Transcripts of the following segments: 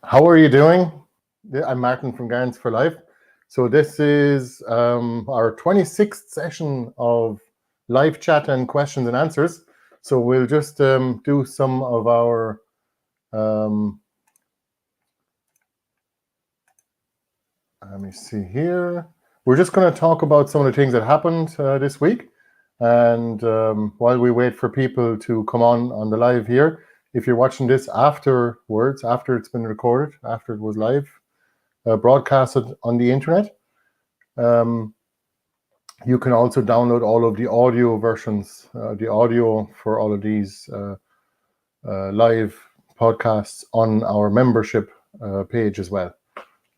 How are you doing? I'm Martin from Gardens for Life. So this is our 26th session of live chat and questions and answers. So we'll just do some of our let me see here. We're just going to talk about some of the things that happened this week. And while we wait for people to come on the live here, if you're watching this afterwards, after it's been recorded, after it was live, broadcasted on the internet, you can also download all of the audio versions, the audio for all of these live podcasts on our membership page as well.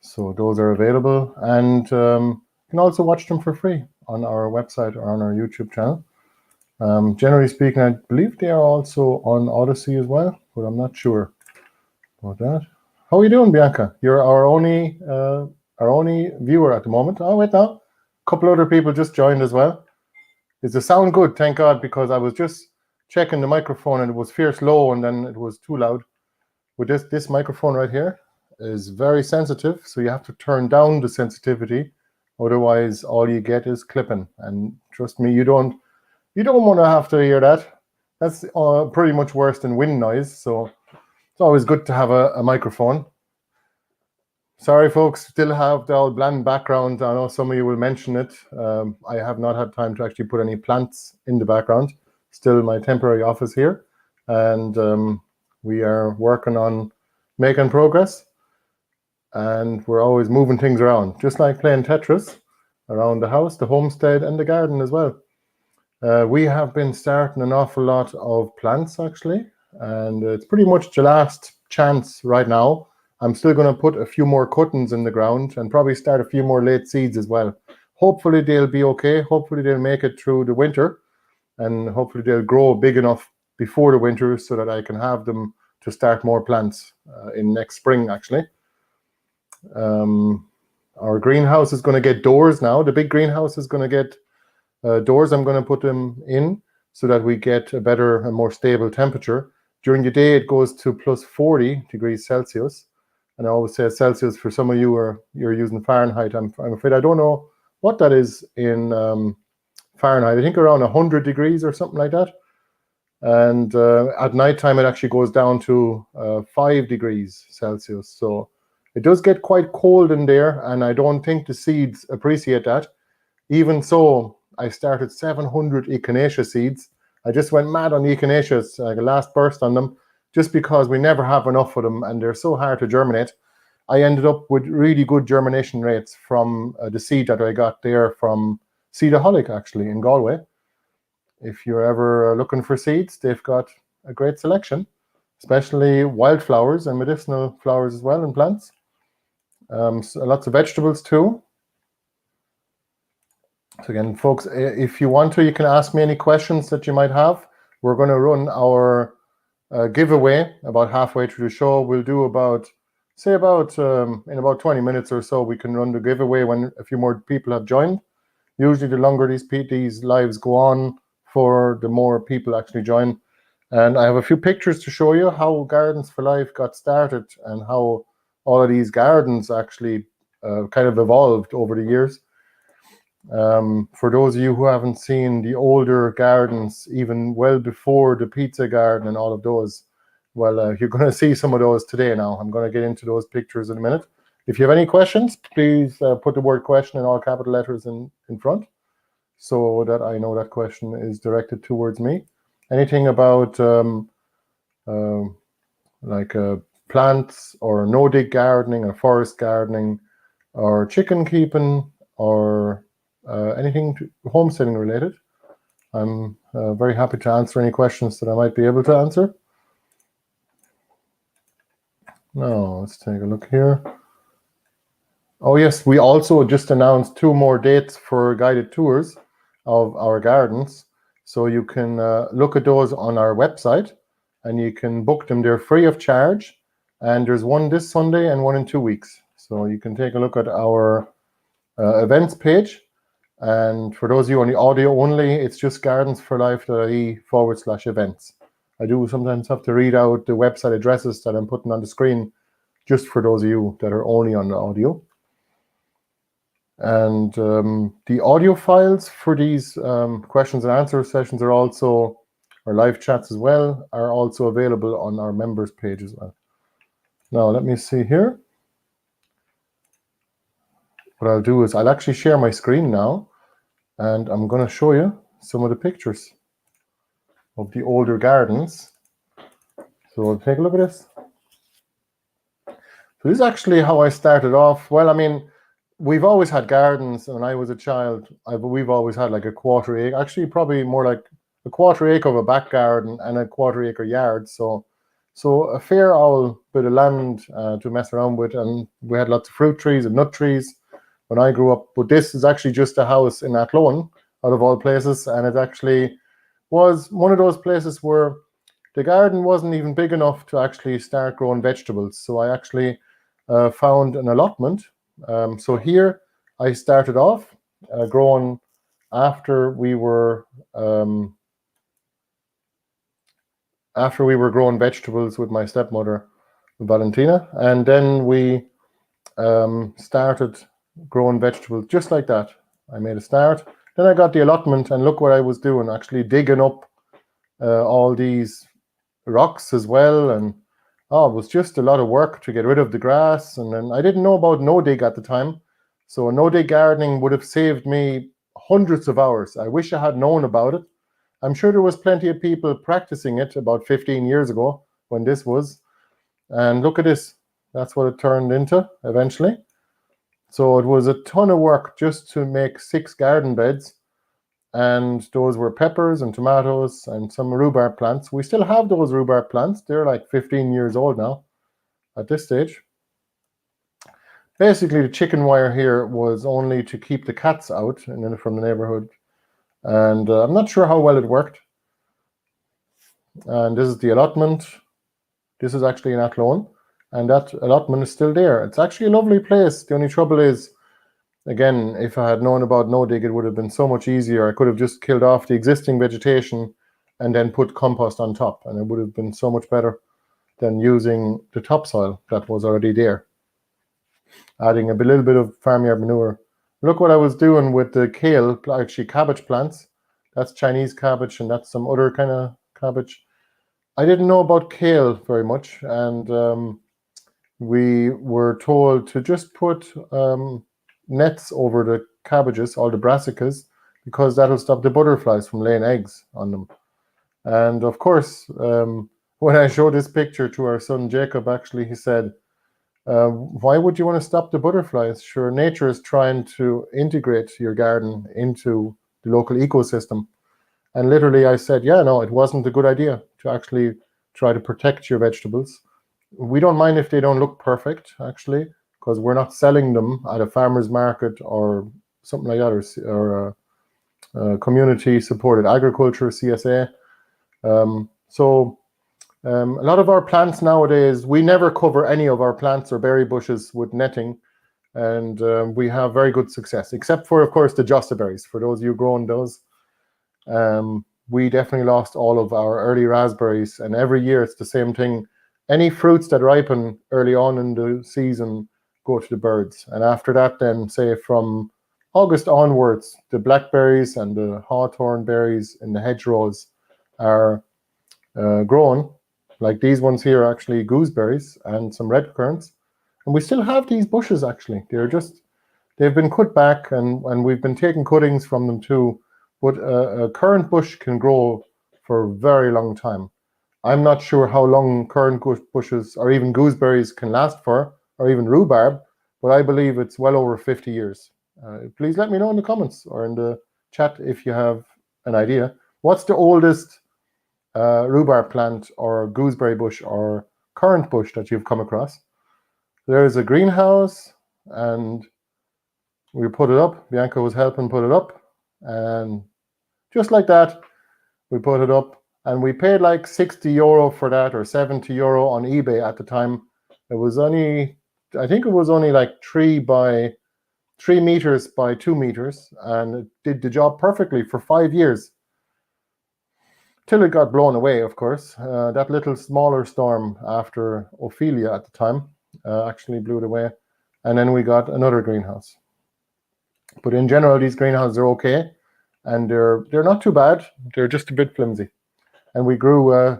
So those are available, and you can also watch them for free on our website or on our YouTube channel. Generally speaking, I believe they are also on Odyssey as well, but I'm not sure about that. How are you doing, Bianca? You're our only viewer at the moment. Oh, wait now. A couple other people just joined as well. Is the sound good? Thank God, because I was just checking the microphone and it was fierce low and then it was too loud. With this microphone right here is very sensitive, so you have to turn down the sensitivity. Otherwise, all you get is clipping. And trust me, you don't want to have to hear that. That's pretty much worse than wind noise. So it's always good to have a microphone. Sorry, folks, still have the old bland background. I know some of you will mention it. I have not had time to actually put any plants in the background. Still my temporary office here. And we are working on making progress. And we're always moving things around, just like playing Tetris around the house, the homestead, and the garden as well. We have been starting an awful lot of plants, actually. And it's pretty much the last chance right now. I'm still going to put a few more cuttings in the ground and probably start a few more late seeds as well. Hopefully they'll be okay. Hopefully they'll make it through the winter, and hopefully they'll grow big enough before the winter so that I can have them to start more plants in next spring, actually. Our greenhouse is going to get doors now. The big greenhouse is going to get doors. I'm going to put them in so that we get a better and more stable temperature. During the day, it goes to plus 40 degrees Celsius. And I always say Celsius. For some of you you're using Fahrenheit. I'm afraid I don't know what that is in Fahrenheit. I think around 100 degrees or something like that. And at nighttime, it actually goes down to 5 degrees Celsius. So it does get quite cold in there, and I don't think the seeds appreciate that. Even so, I started 700 echinacea seeds. I just went mad on the echinaceas, like a last burst on them, just because we never have enough of them and they're so hard to germinate. I ended up with really good germination rates from the seed that I got there from Seedaholic, actually, in Galway. If you're ever looking for seeds, they've got a great selection, especially wildflowers and medicinal flowers as well, and plants. So lots of vegetables too. So again, folks, if you want to, you can ask me any questions that you might have. We're going to run our giveaway about halfway through the show. We'll do in about 20 minutes or so, we can run the giveaway when a few more people have joined. Usually the longer these lives go on for, the more people actually join. And I have a few pictures to show you how Gardens for Life got started and how all of these gardens actually kind of evolved over the years. For those of you who haven't seen the older gardens, even well before the pizza garden and all of those, well, you're going to see some of those today now. I'm going to get into those pictures in a minute. If you have any questions, please put the word question in all capital letters in front so that I know that question is directed towards me. Anything about plants or no-dig gardening or forest gardening or chicken keeping or anything homesteading related, I'm very happy to answer any questions that I might be able to answer. Now, let's take a look here. Oh yes, we also just announced 2 more dates for guided tours of our gardens. So you can look at those on our website and you can book them. They're free of charge. And there's one this Sunday and one in 2 weeks. So you can take a look at our events page. And for those of you on the audio only, it's just gardensforlife.ie/events. I do sometimes have to read out the website addresses that I'm putting on the screen just for those of you that are only on the audio. And the audio files for these questions and answer sessions are also, or live chats as well, are also available on our members page as well. Now, let me see here. What I'll do is I'll actually share my screen now, and I'm going to show you some of the pictures of the older gardens. So take a look at this. So this is actually how I started off. Well, I mean, we've always had gardens. When I was a child, we've always had like a quarter acre, actually probably more like a quarter acre of a back garden and a quarter acre yard. So a fair old bit of land to mess around with. And we had lots of fruit trees and nut trees when I grew up. But this is actually just a house in Athlone, out of all places. And it actually was one of those places where the garden wasn't even big enough to actually start growing vegetables. So I actually found an allotment. So here I started off growing after we were growing vegetables with my stepmother, Valentina, and then we started growing vegetables just like that. I made a start. Then I got the allotment, and look what I was doing, actually digging up all these rocks as well, and it was just a lot of work to get rid of the grass. And then I didn't know about no-dig at the time, so no-dig gardening would have saved me hundreds of hours. I wish I had known about it. I'm sure there was plenty of people practicing it about 15 years ago when this was, and look at this. That's what it turned into eventually. So it was a ton of work just to make 6 garden beds. And those were peppers and tomatoes and some rhubarb plants. We still have those rhubarb plants. They're like 15 years old now at this stage. Basically, the chicken wire here was only to keep the cats out from the neighborhood. And I'm not sure how well it worked. And this is the allotment. This is actually in Athlone. And that allotment is still there. It's actually a lovely place. The only trouble is, again, if I had known about no-dig, it would have been so much easier. I could have just killed off the existing vegetation and then put compost on top, and it would have been so much better than using the topsoil that was already there. Adding a little bit of farmyard manure. Look what I was doing with the kale, actually cabbage plants. That's Chinese cabbage, and that's some other kind of cabbage. I didn't know about kale very much, and we were told to just put nets over the cabbages, all the brassicas, because that'll stop the butterflies from laying eggs on them. And of course, when I showed this picture to our son Jacob, actually, he said, why would you want to stop the butterflies? Sure, nature is trying to integrate your garden into the local ecosystem. And literally I said, yeah, no, it wasn't a good idea to actually try to protect your vegetables. We don't mind if they don't look perfect, actually, because we're not selling them at a farmer's market or something like that, or community supported agriculture, CSA. A lot of our plants nowadays, we never cover any of our plants or berry bushes with netting, and we have very good success, except for, of course, the Josta berries. For those of you growing those, we definitely lost all of our early raspberries, and every year it's the same thing. Any fruits that ripen early on in the season go to the birds. And after that, then, say from August onwards, the blackberries and the hawthorn berries in the hedgerows are grown. Like these ones here are actually gooseberries and some red currants. And we still have these bushes, actually. They've been cut back, and we've been taking cuttings from them too. But a currant bush can grow for a very long time. I'm not sure how long currant bushes or even gooseberries can last for, or even rhubarb, but I believe it's well over 50 years. Please let me know in the comments or in the chat if you have an idea. What's the oldest rhubarb plant or gooseberry bush or currant bush that you've come across? There's a greenhouse, and we put it up. Bianca was helping put it up, and just like that, we put it up. And we paid like 60 euro for that, or 70 euro on eBay at the time. It was only, I think it was only like 3 meters by 2 meters, and it did the job perfectly for 5 years. Till it got blown away, of course. That little smaller storm after Ophelia at the time actually blew it away. And then we got another greenhouse. But in general, these greenhouses are okay, and they're not too bad. They're just a bit flimsy. And we grew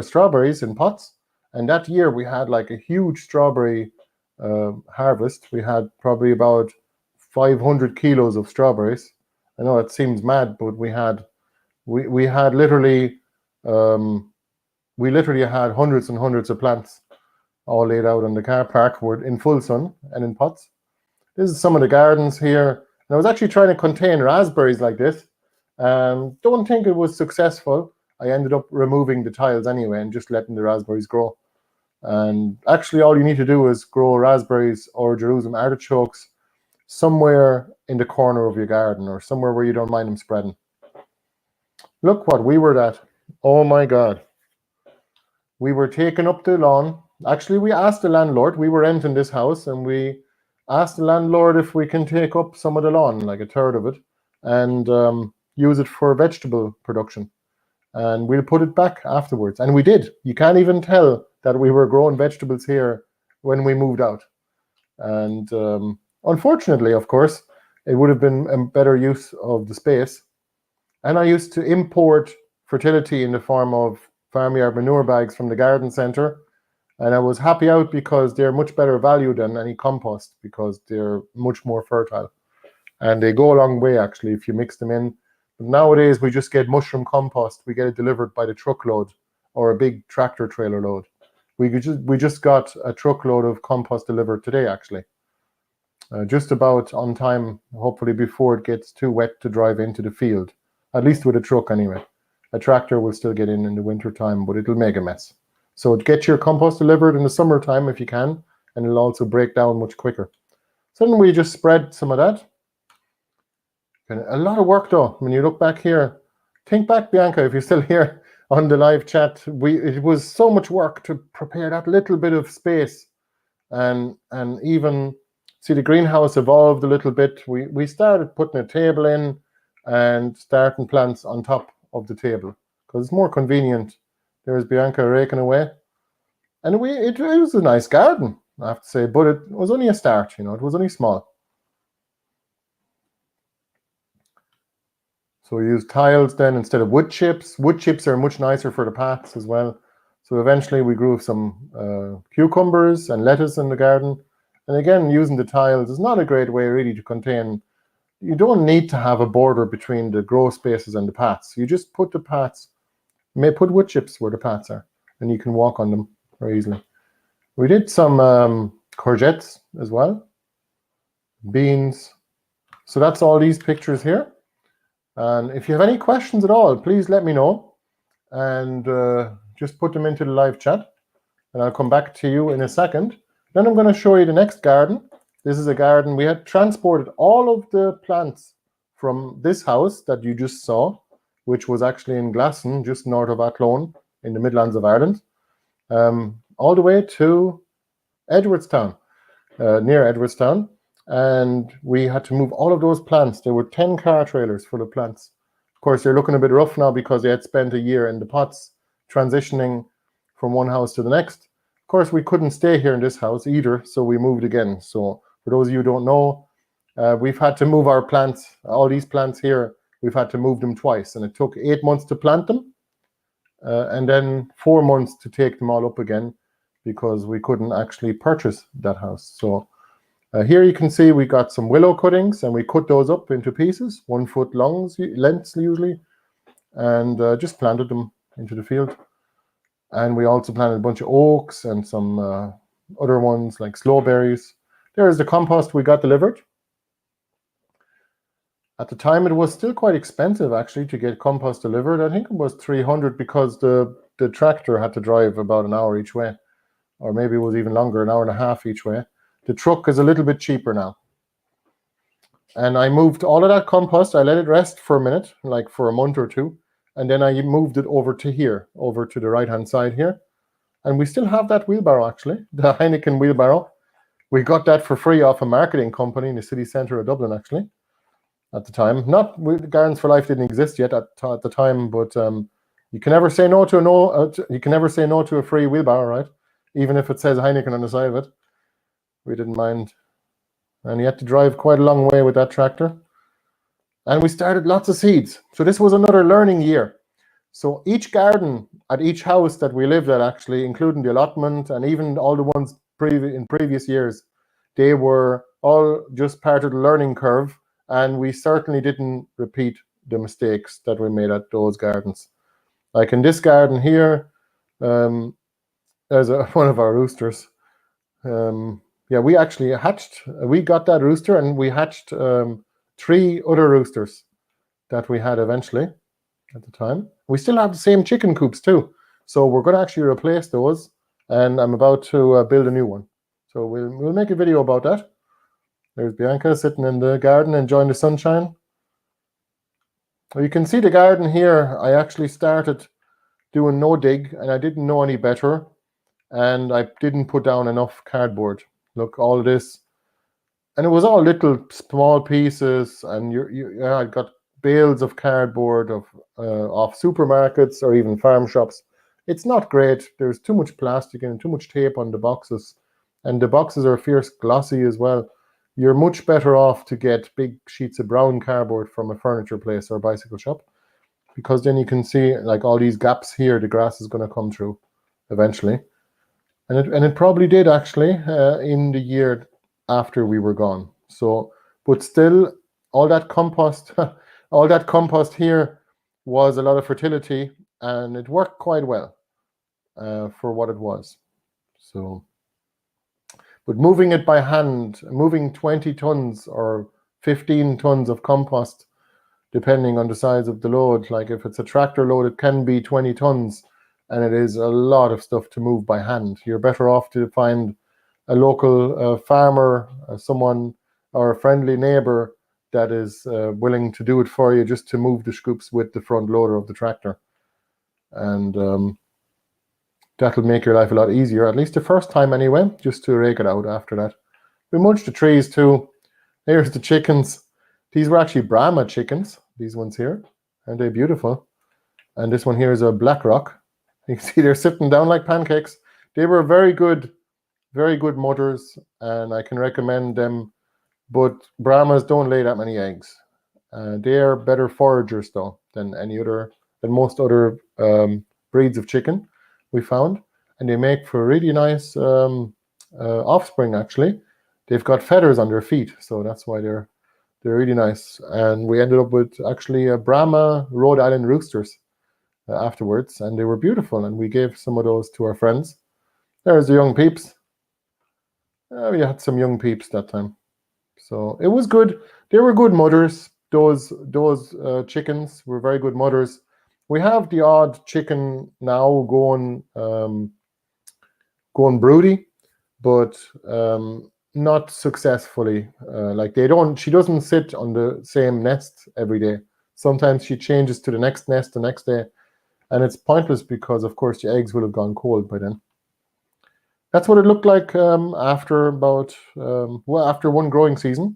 strawberries in pots. And that year we had like a huge strawberry harvest. We had probably about 500 kilos of strawberries. I know it seems mad, but we had literally we literally had hundreds and hundreds of plants all laid out on the car park. Were in full sun and in pots. This is some of the gardens here. And I was actually trying to contain raspberries like this. Don't think it was successful. I ended up removing the tiles anyway and just letting the raspberries grow. And actually all you need to do is grow raspberries or Jerusalem artichokes somewhere in the corner of your garden or somewhere where you don't mind them spreading. Look what we were at. Oh my God. We were taking up the lawn. Actually, we asked the landlord, we were renting this house, and we asked the landlord if we can take up some of the lawn, like a third of it, and use it for vegetable production. And we'll put it back afterwards. And we did. You can't even tell that we were growing vegetables here when we moved out. And unfortunately, of course, it would have been a better use of the space. And I used to import fertility in the form of farmyard manure bags from the garden centre. And I was happy out because they're much better value than any compost because they're much more fertile. And they go a long way, actually, if you mix them in. But nowadays, we just get mushroom compost. We get it delivered by the truckload or a big tractor trailer load. We just got a truckload of compost delivered today, actually. Just about on time, hopefully before it gets too wet to drive into the field. At least with a truck, anyway. A tractor will still get in the winter time, but it'll make a mess. So get your compost delivered in the summertime if you can, and it'll also break down much quicker. So then we just spread some of that. And a lot of work though. When you look back here, think back, Bianca, if you're still here on the live chat, it was so much work to prepare that little bit of space, and even see the greenhouse evolved a little bit. We started putting a table in and starting plants on top of the table because it's more convenient. There's Bianca raking away, and it was a nice garden, I have to say, but it was only a start. It was only small. So we used tiles then instead of wood chips. Wood chips are much nicer for the paths as well. So eventually we grew some cucumbers and lettuce in the garden. And again, using the tiles is not a great way really to contain. You don't need to have a border between the grow spaces and the paths. You just put the paths, put wood chips where the paths are, and you can walk on them very easily. We did some courgettes as well, beans. So that's all these pictures here. And if you have any questions at all, please let me know and just put them into the live chat and I'll come back to you in a second. Then I'm going to show you the next garden. This is a garden. We had transported all of the plants from this house that you just saw, which was actually in Glasson, just north of Athlone in the Midlands of Ireland, all the way to Edwardstown, near Edwardstown. And we had to move all of those plants. There were 10 car trailers full of plants. Of course, they're looking a bit rough now because they had spent a year in the pots transitioning from one house to the next. Of course, we couldn't stay here in this house either, so we moved again. So for those of you who don't know, we've had to move our plants, all these plants here, we've had to move them twice. And it took 8 months to plant them and then 4 months to take them all up again because we couldn't actually purchase that house. So here you can see we got some willow cuttings and we cut those up into pieces, 1 foot lengths usually, and just planted them into the field. And we also planted a bunch of oaks and some other ones like slowberries. There's the compost we got delivered. At the time, it was still quite expensive actually to get compost delivered. I think it was 300 because the tractor had to drive about an hour each way, or maybe it was even longer, an hour and a half each way. The truck is a little bit cheaper now. And I moved all of that compost. I let it rest for a minute, like for a month or two. And then I moved it over to here, over to the right-hand side here. And we still have that wheelbarrow, actually, the Heineken wheelbarrow. We got that for free off a marketing company in the city centre of Dublin, actually, at the time. Gardens for Life didn't exist yet at the time, but you can never say no to you can never say no to a free wheelbarrow, right? even if it says Heineken on the side of it. We didn't mind. And he had to drive quite a long way with that tractor. And we started lots of seeds. So this was another learning year. So each garden at each house that we lived at, actually, including the allotment and even all the ones in previous years, they were all just part of the learning curve. And we certainly didn't repeat the mistakes that we made at those gardens. Like in this garden here, there's one of our roosters. Yeah, we actually hatched, we got that rooster and we hatched 3 other roosters that we had eventually at the time. We still have the same chicken coops too. So we're going to actually replace those, and I'm about to build a new one. So we'll make a video about that. There's Bianca sitting in the garden enjoying the sunshine. Well, you can see the garden here. I actually started doing no dig and I didn't know any better, and I didn't put down enough cardboard. Look, all this, and it was all little small pieces, and I got bales of cardboard off supermarkets or even farm shops. It's not great. There's too much plastic and too much tape on the boxes, and the boxes are fierce glossy as well. You're much better off to get big sheets of brown cardboard from a furniture place or a bicycle shop, because then you can see like all these gaps here, the grass is going to come through eventually. And it probably did actually in the year after we were gone. So, but still, all that compost, all that compost here was a lot of fertility, and it worked quite well for what it was. So, but moving it by hand, moving 20 tons or 15 tons of compost, depending on the size of the load, like if it's a tractor load, it can be 20 tons. And it is a lot of stuff to move by hand. You're better off to find a local farmer, someone or a friendly neighbor that is willing to do it for you, just to move the scoops with the front loader of the tractor. And that'll make your life a lot easier, at least the first time anyway, just to rake it out after that. We mulched the trees too. Here's the chickens. These were actually Brahma chickens, these ones here. Aren't they beautiful? And this one here is a black rock. You can see they're sitting down like pancakes. They were very good mothers, and I can recommend them. But Brahmas don't lay that many eggs. They are better foragers though than most other breeds of chicken we found, and they make for really nice offspring. Actually, they've got feathers on their feet, so that's why they're really nice. And we ended up with actually a Brahma Rhode Island roosters afterwards, and they were beautiful, and we gave some of those to our friends. There's the young peeps. We had some young peeps that time, so it was good. They were good mothers. Those chickens were very good mothers. We have the odd chicken now going broody, but not successfully. Like she doesn't sit on the same nest every day. Sometimes she changes to the next nest the next day. And it's pointless because, of course, the eggs will have gone cold by then. That's what it looked like after after one growing season.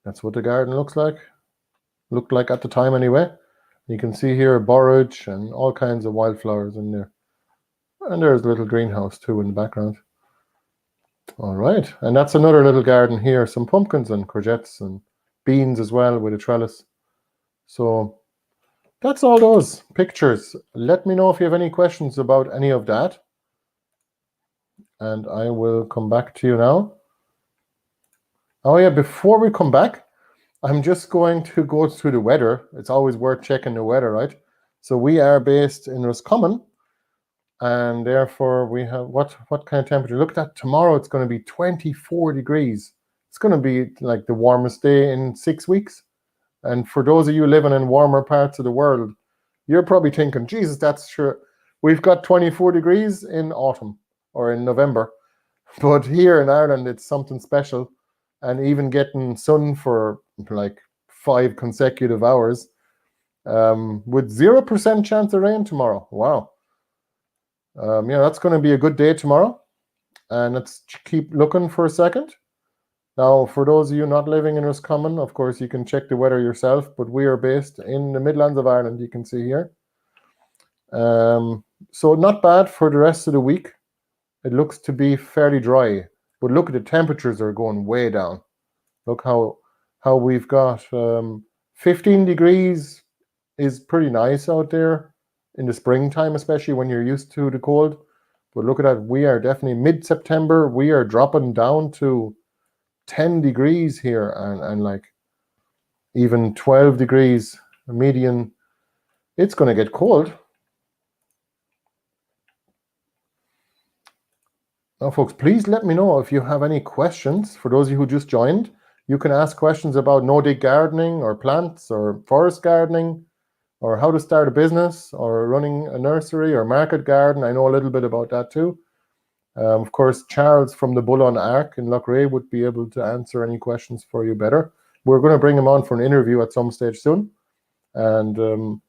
That's what the garden looked like at the time anyway. You can see here borage and all kinds of wildflowers in there. And there's a little greenhouse too in the background. All right, and that's another little garden here. Some pumpkins and courgettes and beans as well with a trellis. So that's all those pictures. Let me know if you have any questions about any of that, and I will come back to you now. Oh yeah, before we come back, I'm just going to go through the weather. It's always worth checking the weather, right? So we are based in Roscommon, and therefore we have what kind of temperature? Look at that. Tomorrow it's going to be 24 degrees. It's going to be like the warmest day in 6 weeks. And for those of you living in warmer parts of the world, you're probably thinking, Jesus, that's true. We've got 24 degrees in autumn or in November. But here in Ireland, it's something special. And even getting sun for like 5 consecutive hours with 0% chance of rain tomorrow. Wow. Yeah, that's going to be a good day tomorrow. And let's keep looking for a second. Now, for those of you not living in Roscommon, of course, you can check the weather yourself, but we are based in the Midlands of Ireland, you can see here. So not bad for the rest of the week. it looks to be fairly dry. But look at the temperatures are going way down. Look how we've got 15 degrees is pretty nice out there in the springtime, especially when you're used to the cold. But look at that, we are definitely mid-September. We are dropping down to 10 degrees here, and like even 12 degrees median. It's going to get cold. Now, folks, please let me know if you have any questions. For those of you who just joined, you can ask questions about no-dig gardening or plants or forest gardening or how to start a business or running a nursery or market garden. I know a little bit about that too. Of course, Charles from the Bull on Ark in Loughrea would be able to answer any questions for you better. We're going to bring him on for an interview at some stage soon. And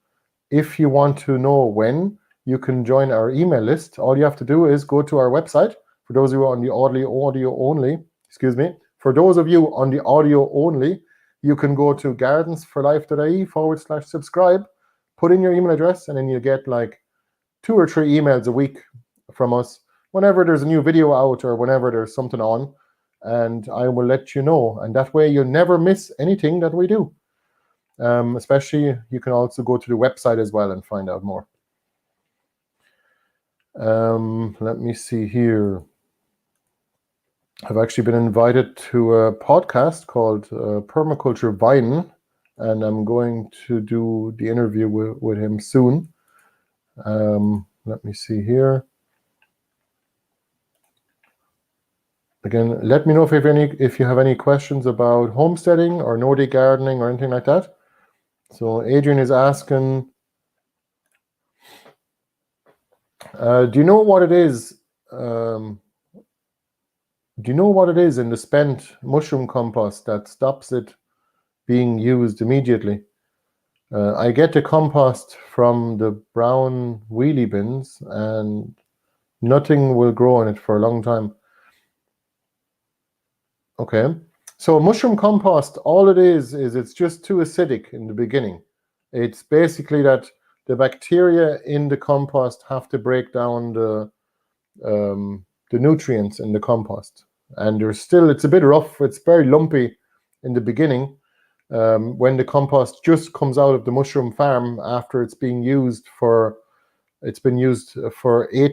if you want to know when, you can join our email list. All you have to do is go to our website. For those of you on the audio only, for those of you on the audio only, you can go to gardensforlife.ie/subscribe, put in your email address, and then you get like 2 or 3 emails a week from us whenever there's a new video out or whenever there's something on, and I will let you know. And that way you'll never miss anything that we do. Especially, you can also go to the website as well and find out more. Let me see here. I've actually been invited to a podcast called Permaculture Vine, and I'm going to do the interview with him soon. Let me see here. Again, let me know if you have any questions about homesteading or no-dig gardening or anything like that. So Adrian is asking, do you know what it is? Do you know what it is in the spent mushroom compost that stops it being used immediately? I get the compost from the brown wheelie bins and nothing will grow in it for a long time. Okay, so mushroom compost, all it is it's just too acidic in the beginning. It's basically that the bacteria in the compost have to break down the nutrients in the compost. And it's a bit rough, it's very lumpy in the beginning when the compost just comes out of the mushroom farm after it's been used for 8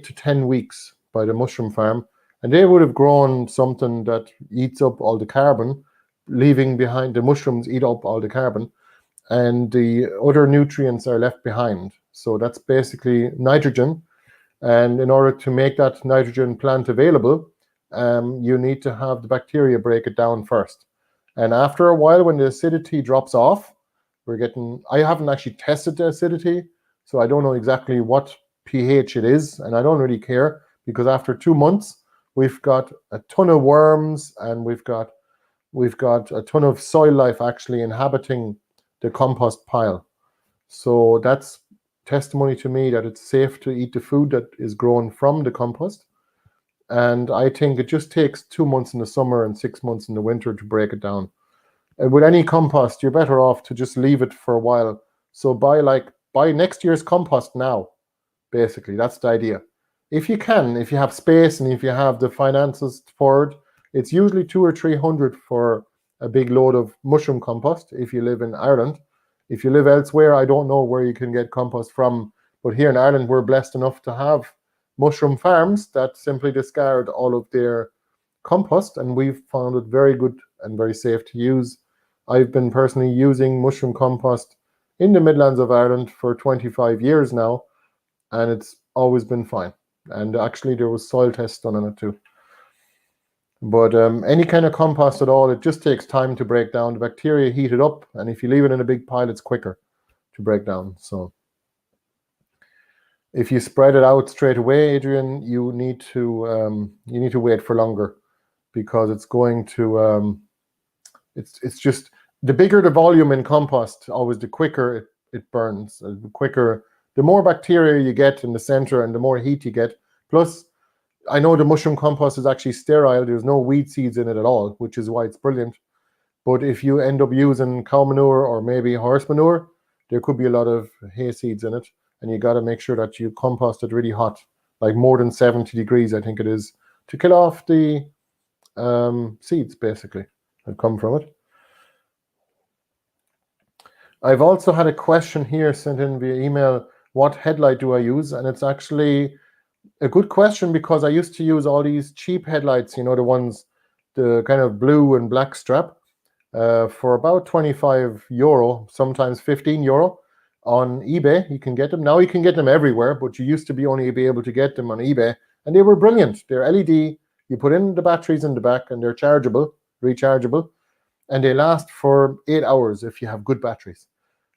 to 10 weeks by the mushroom farm. And they would have grown something that eats up all the carbon, leaving behind, the mushrooms eat up all the carbon, and the other nutrients are left behind. So that's basically nitrogen. And in order to make that nitrogen plant available, you need to have the bacteria break it down first. And after a while, when the acidity drops off, I haven't actually tested the acidity, so I don't know exactly what pH it is, and I don't really care, because after 2 months, we've got a ton of worms and we've got a ton of soil life actually inhabiting the compost pile. So that's testimony to me that it's safe to eat the food that is grown from the compost. And I think it just takes 2 months in the summer and 6 months in the winter to break it down. And with any compost, you're better off to just leave it for a while. So buy next year's compost now. Basically, that's the idea. If you have space and if you have the finances for it, it's usually 200 or 300 for a big load of mushroom compost if you live in Ireland. If you live elsewhere, I don't know where you can get compost from, but here in Ireland, we're blessed enough to have mushroom farms that simply discard all of their compost, and we've found it very good and very safe to use. I've been personally using mushroom compost in the Midlands of Ireland for 25 years now, and it's always been fine. And actually, there was soil tests done on it too. But any kind of compost at all, it just takes time to break down. The bacteria heat it up, and if you leave it in a big pile, it's quicker to break down. So if you spread it out straight away, Adrian, you need to wait for longer, because it's going to it's just the bigger the volume in compost, always the quicker it burns. The more bacteria you get in the center and the more heat you get. Plus, I know the mushroom compost is actually sterile. There's no weed seeds in it at all, which is why it's brilliant. But if you end up using cow manure or maybe horse manure, there could be a lot of hay seeds in it. And you got to make sure that you compost it really hot like more than 70 degrees, I think it is, to kill off the seeds, basically, that come from it. I've also had a question here sent in via email, what headlight do I use? And it's actually a good question, because I used to use all these cheap headlights, you know, the ones, the kind of blue and black strap, for about 25 euro, sometimes 15 euro on eBay. You can get them. Now you can get them everywhere, but you used to be only be able to get them on eBay, and they were brilliant. They're LED. You put in the batteries in the back, and they're chargeable, rechargeable, and they last for 8 hours if you have good batteries.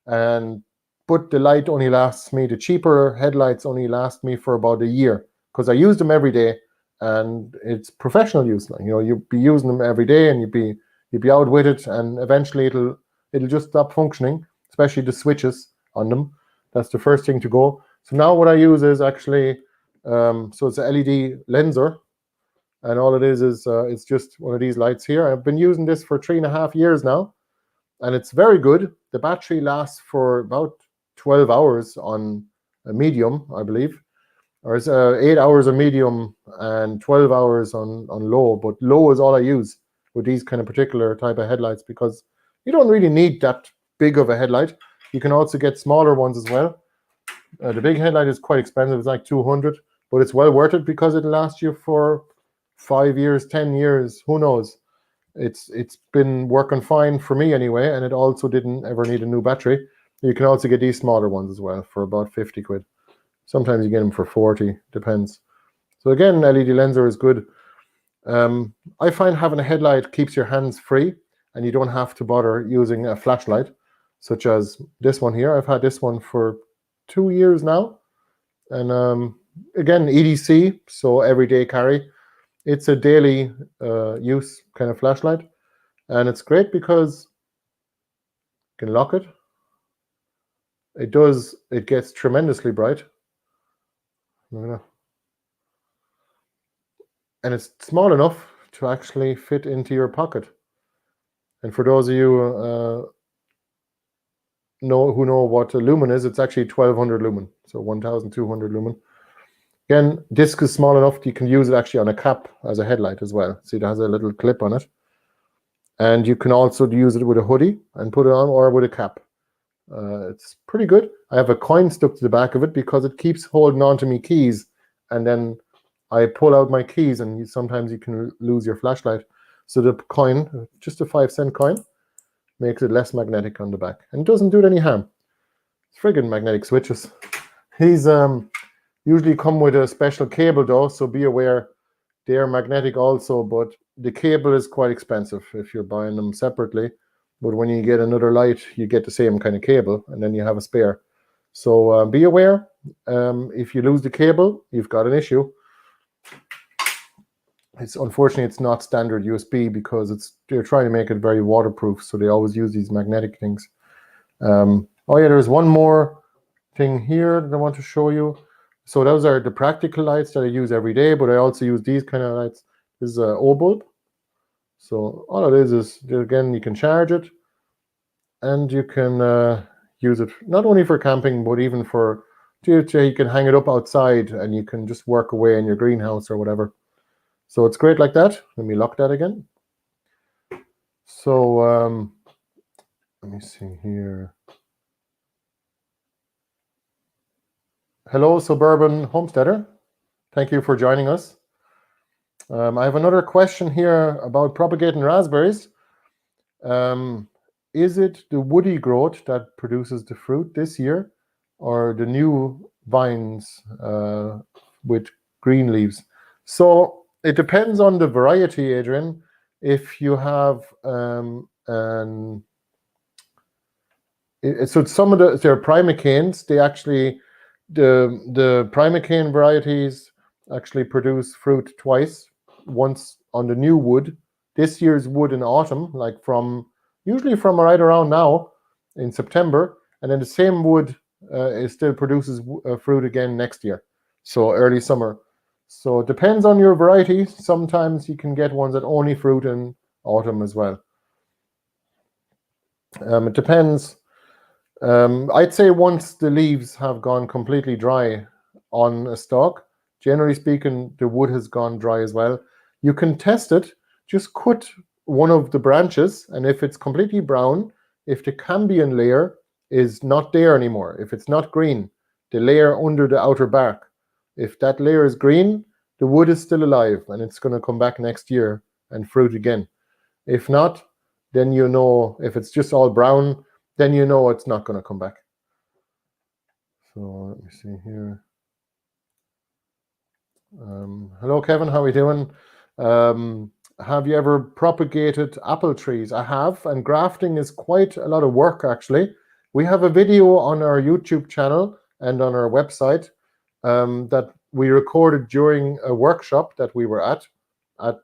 But the light only lasts me, the cheaper headlights only last me for about a year, because I use them every day, and it's professional use. You know, you'd be using them every day, and you'd be out with it, and eventually it'll just stop functioning, especially the switches on them. That's the first thing to go. So now what I use is actually, so it's a LED lenser, and all it is it's just one of these lights here. I've been using this for 3.5 years now, and it's very good. The battery lasts for about 12 hours on a medium, I believe, or it's 8 hours on medium and 12 hours on low, but low is all I use with these kind of particular type of headlights, because you don't really need that big of a headlight. You can also get smaller ones as well. The big headlight is quite expensive. It's like 200, but it's well worth it, because it'll last you for 5 years, 10 years, who knows. It's been working fine for me anyway, and it also didn't ever need a new battery. You can also get these smaller ones as well for about 50 quid. Sometimes you get them for 40, depends. So again, LED lenser is good. I find having a headlight keeps your hands free, and you don't have to bother using a flashlight, such as this one here. I've had this one for 2 years now, and again, EDC, so everyday carry. It's a daily use kind of flashlight, and it's great because you can lock it. It gets tremendously bright. And it's small enough to actually fit into your pocket. And for those of you who know what a lumen is, it's actually 1200 lumen, so 1200 lumen. Again, disc is small enough you can use it actually on a cap as a headlight as well. See, it has a little clip on it. And you can also use it with a hoodie and put it on, or with a cap. It's pretty good. I have a coin stuck to the back of it because it keeps holding on to me keys, and then I pull out my keys, and sometimes you can lose your flashlight. So the coin, just a 5-cent coin, makes it less magnetic on the back, and doesn't do it any harm. It's friggin' magnetic switches. These usually come with a special cable though, so be aware they are magnetic also, but the cable is quite expensive if you're buying them separately. But when you get another light, you get the same kind of cable, and then you have a spare. So be aware, if you lose the cable, you've got an issue. Unfortunately, it's not standard USB, because they're trying to make it very waterproof, so they always use these magnetic things. Oh yeah, there's one more thing here that I want to show you. So those are the practical lights that I use every day, but I also use these kind of lights. This is an O bulb. So all it is again, you can charge it, and you can use it not only for camping, but even for, you can hang it up outside, and you can just work away in your greenhouse or whatever. So it's great like that. Let me lock that again. So let me see here. Hello, Suburban Homesteader. Thank you for joining us. I have another question here about propagating raspberries. Is it the woody growth that produces the fruit this year, or the new vines with green leaves? So it depends on the variety, Adrian. If you have so some of they're primocanes. They actually, the primocane varieties actually produce fruit twice. Once on the new wood, this year's wood in autumn, like usually from right around now in September, and then the same wood it still produces fruit again next year, so early summer. So it depends on your variety. Sometimes you can get ones that only fruit in autumn as well. It depends. I'd say once the leaves have gone completely dry on a stalk, generally speaking, the wood has gone dry as well. You can test it. Just cut one of the branches, and if it's completely brown, if the cambium layer is not there anymore, if it's not green, the layer under the outer bark, if that layer is green, the wood is still alive and it's going to come back next year and fruit again. If not, then you know, if it's just all brown, then you know it's not going to come back. So let me see here. Hello, Kevin. How are you doing? Have you ever propagated apple trees? I have, and grafting is quite a lot of work, actually. We have a video on our YouTube channel and on our website that we recorded during a workshop that we were at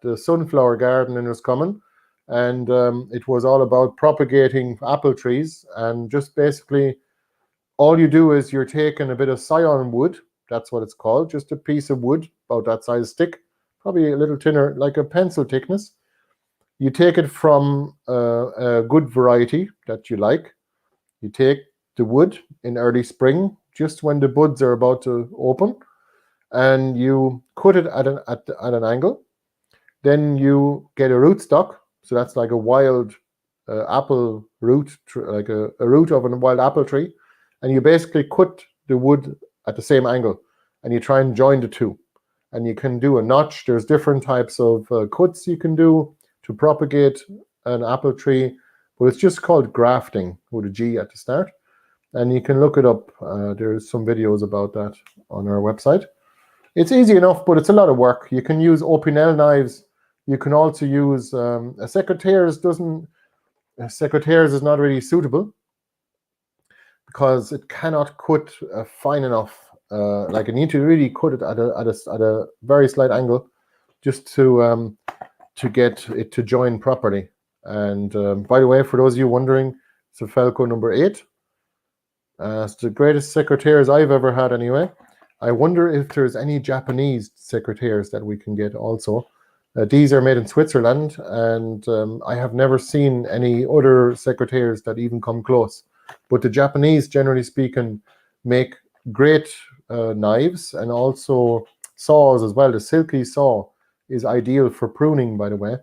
the sunflower garden in Roscommon. And it was all about propagating apple trees. And just basically, all you do is you're taking a bit of scion wood, that's what it's called, just a piece of wood about that size stick, probably a little thinner, like a pencil thickness. You take it from a good variety that you like. You take the wood in early spring, just when the buds are about to open, and you cut it at an angle. Then you get a rootstock, so that's like a wild apple root, like a root of a wild apple tree, and you basically cut the wood at the same angle, and you try and join the two. And you can do a notch. There's different types of cuts you can do to propagate an apple tree, but it's just called grafting with a G at the start. And you can look it up. There's some videos about that on our website. It's easy enough, but it's a lot of work. You can use Opinel knives. You can also use a secateurs. Secateurs is not really suitable because it cannot cut fine enough. Like you need to really cut it at a very slight angle, just to get it to join properly. And by the way, for those of you wondering, it's a Felco number 8. It's the greatest secateurs I've ever had, anyway. I wonder if there's any Japanese secateurs that we can get also. These are made in Switzerland, and I have never seen any other secateurs that even come close. But the Japanese, generally speaking, make great knives and also saws as well. The silky saw is ideal for pruning, by the way.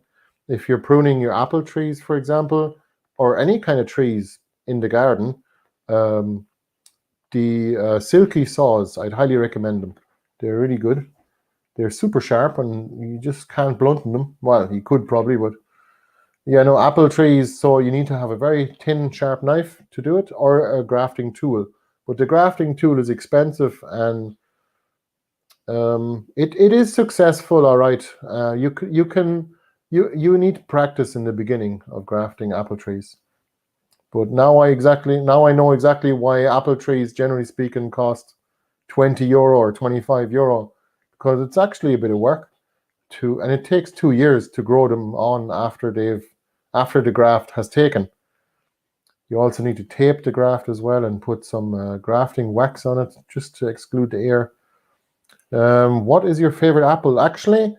If you're pruning your apple trees, for example, or any kind of trees in the garden, the silky saws, I'd highly recommend them. They're really good. They're super sharp and you just can't blunt them. Well, you could probably, but yeah, no, apple trees, so you need to have a very thin, sharp knife to do it, or a grafting tool. But the grafting tool is expensive, and it is successful, all right. You need practice in the beginning of grafting apple trees. But now I know exactly why apple trees, generally speaking, cost €20 or €25, because it's actually a bit of work and it takes 2 years to grow them on after the graft has taken. You also need to tape the graft as well and put some grafting wax on it just to exclude the air. What is your favorite apple? Actually,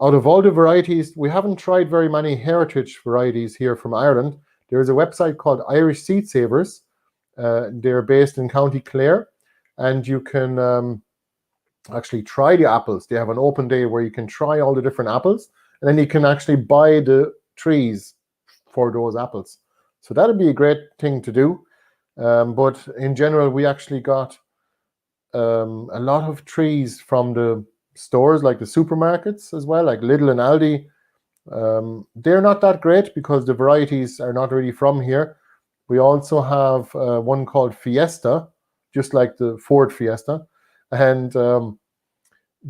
out of all the varieties, we haven't tried very many heritage varieties here from Ireland. There is a website called Irish Seed Savers. They're based in County Clare, and you can actually try the apples. They have an open day where you can try all the different apples, and then you can actually buy the trees for those apples. So that would be a great thing to do. But in general, we actually got a lot of trees from the stores, like the supermarkets as well, like Lidl and Aldi. They're not that great because the varieties are not really from here. We also have one called Fiesta, just like the Ford Fiesta, and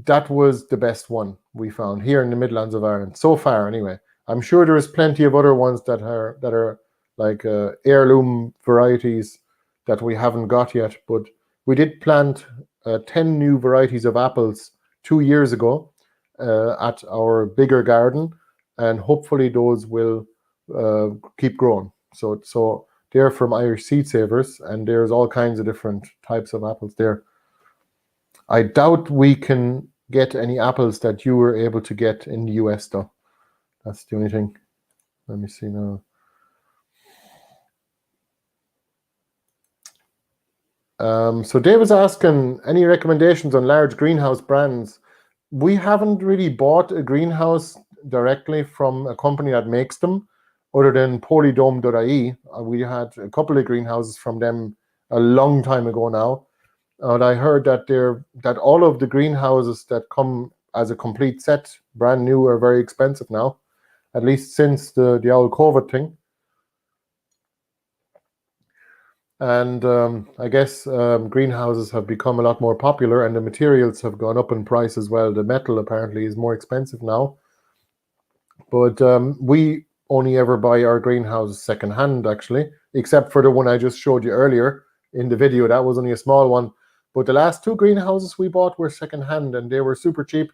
that was the best one we found here in the Midlands of Ireland so far. Anyway, I'm sure there is plenty of other ones that are like heirloom varieties that we haven't got yet. But we did plant 10 new varieties of apples 2 years ago at our bigger garden, and hopefully those will keep growing. So they're from Irish Seed Savers, and there's all kinds of different types of apples there. I doubt we can get any apples that you were able to get in the US, though. That's the only thing. Let me see now. So David's asking, any recommendations on large greenhouse brands? We haven't really bought a greenhouse directly from a company that makes them, other than polydome.ie. We had a couple of greenhouses from them a long time ago now. And I heard that all of the greenhouses that come as a complete set, brand new, are very expensive now, at least since the old COVID thing. And I guess greenhouses have become a lot more popular, and the materials have gone up in price as well. The metal apparently is more expensive now. But we only ever buy our greenhouses secondhand, actually, except for the one I just showed you earlier in the video. That was only a small one. But the last two greenhouses we bought were secondhand, and they were super cheap,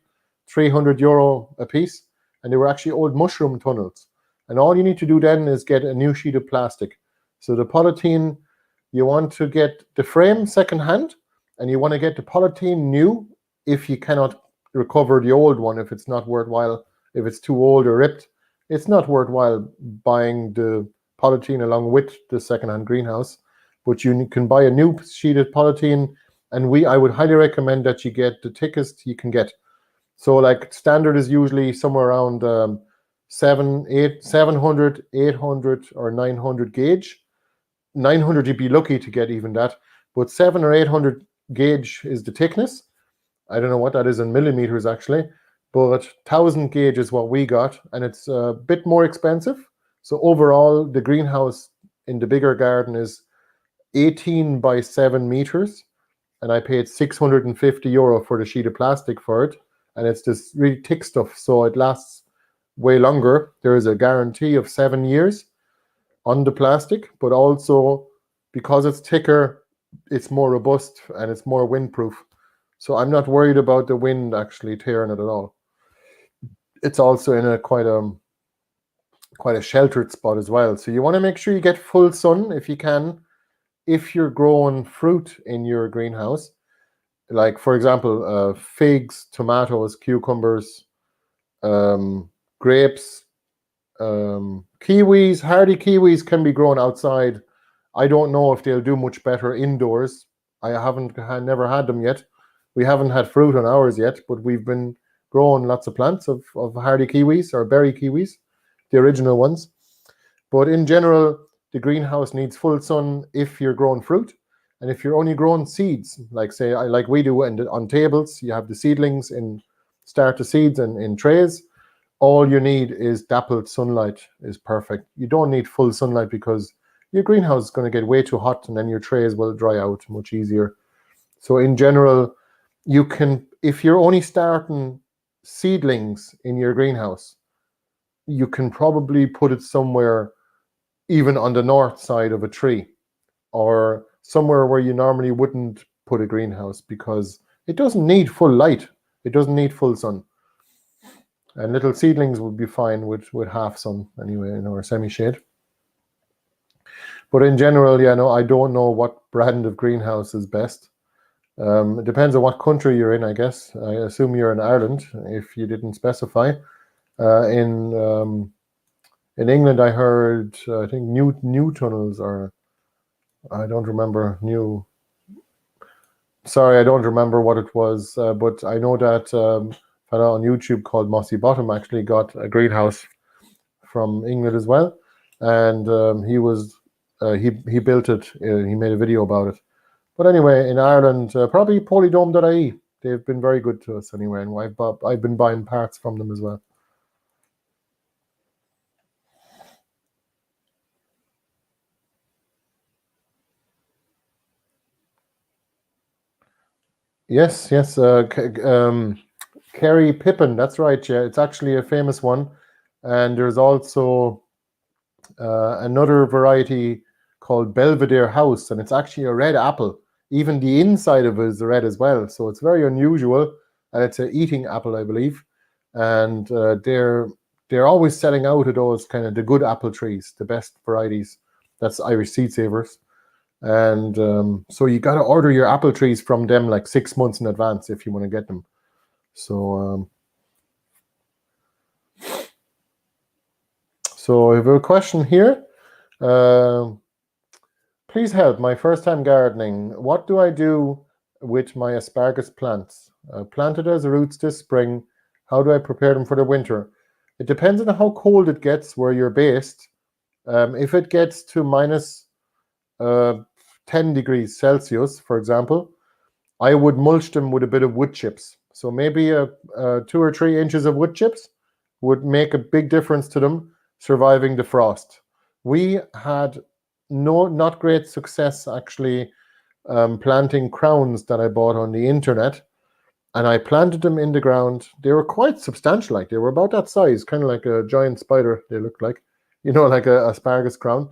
€300 a piece. And they were actually old mushroom tunnels. And all you need to do then is get a new sheet of plastic. So the polythene, you want to get the frame secondhand, and you want to get the polythene new if you cannot recover the old one, if it's not worthwhile. If it's too old or ripped, it's not worthwhile buying the polythene along with the secondhand greenhouse. But you can buy a new sheet of polythene, and I would highly recommend that you get the thickest you can get. So like standard is usually somewhere around 700, 800, or 900 gauge. 900 you'd be lucky to get even that, but 700 or 800 gauge is the thickness. I don't know what that is in millimeters actually, but 1000 gauge is what we got, and it's a bit more expensive. So overall, the greenhouse in the bigger garden is 18 by 7 meters, and I paid €650 for the sheet of plastic for it, and it's this really thick stuff, so it lasts way longer. There is a guarantee of 7 years on the plastic, but also because it's thicker, it's more robust and it's more windproof. So I'm not worried about the wind actually tearing it at all. It's also in a quite a sheltered spot as well. So you want to make sure you get full sun if you can, if you're growing fruit in your greenhouse. Like, for example, figs, tomatoes, cucumbers, grapes, kiwis. Hardy kiwis can be grown outside. I don't know if they'll do much better indoors. I never had them yet. We haven't had fruit on ours yet, but we've been growing lots of plants of hardy kiwis, or berry kiwis, the original ones. But in general, the greenhouse needs full sun if you're growing fruit. And if you're only growing seeds, like we do, and on tables, you have the seedlings in starter seeds and in trays. All you need is dappled sunlight is perfect. You don't need full sunlight because your greenhouse is going to get way too hot, and then your trays will dry out much easier. So in general, you can, if you're only starting seedlings in your greenhouse, you can probably put it somewhere even on the north side of a tree, or somewhere where you normally wouldn't put a greenhouse, because it doesn't need full light. It doesn't need full sun. And little seedlings would be fine with half sun anyway, or semi-shade. But in general, I don't know what brand of greenhouse is best. It depends on what country you're in, I guess. I assume you're in Ireland, if you didn't specify. In England, I heard, I think new tunnels, or I don't remember I don't remember what it was, but I know that fellow on YouTube called Mossy Bottom actually got a greenhouse from England as well, and he built it. He made a video about it. But anyway, in Ireland, probably polydome.ie. They've been very good to us anyway, and I've been buying parts from them as well. Yes. Kerry Pippin, that's right. Yeah, it's actually a famous one, and there's also another variety called Belvedere House, and it's actually a red apple. Even the inside of it is red as well, so it's very unusual, and it's an eating apple, I believe. And they're always selling out of those kind of the good apple trees, the best varieties. That's Irish Seed Savers. And so you got to order your apple trees from them like 6 months in advance if you want to get them. So I have a question here. Please help. My first time gardening. What do I do with my asparagus plants? Planted as roots this spring. How do I prepare them for the winter? It depends on how cold it gets where you're based. If it gets to minus 10 degrees Celsius, for example, I would mulch them with a bit of wood chips. So maybe 2 or 3 inches of wood chips would make a big difference to them surviving the frost. We had not great success actually planting crowns that I bought on the internet, and I planted them in the ground. They were quite substantial, like they were about that size, kind of like a giant spider. They looked like, like a asparagus crown.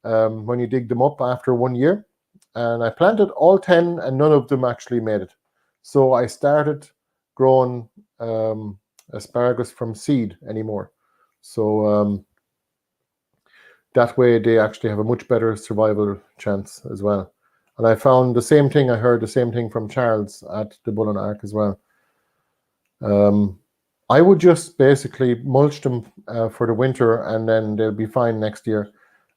When you dig them up after 1 year, and I planted all 10, and none of them actually made it. So I started growing asparagus from seed anymore. So that way they actually have a much better survival chance as well. And I found the same thing, I heard the same thing from Charles at the Bull and Ark as well. I would just basically mulch them for the winter, and then they'll be fine next year.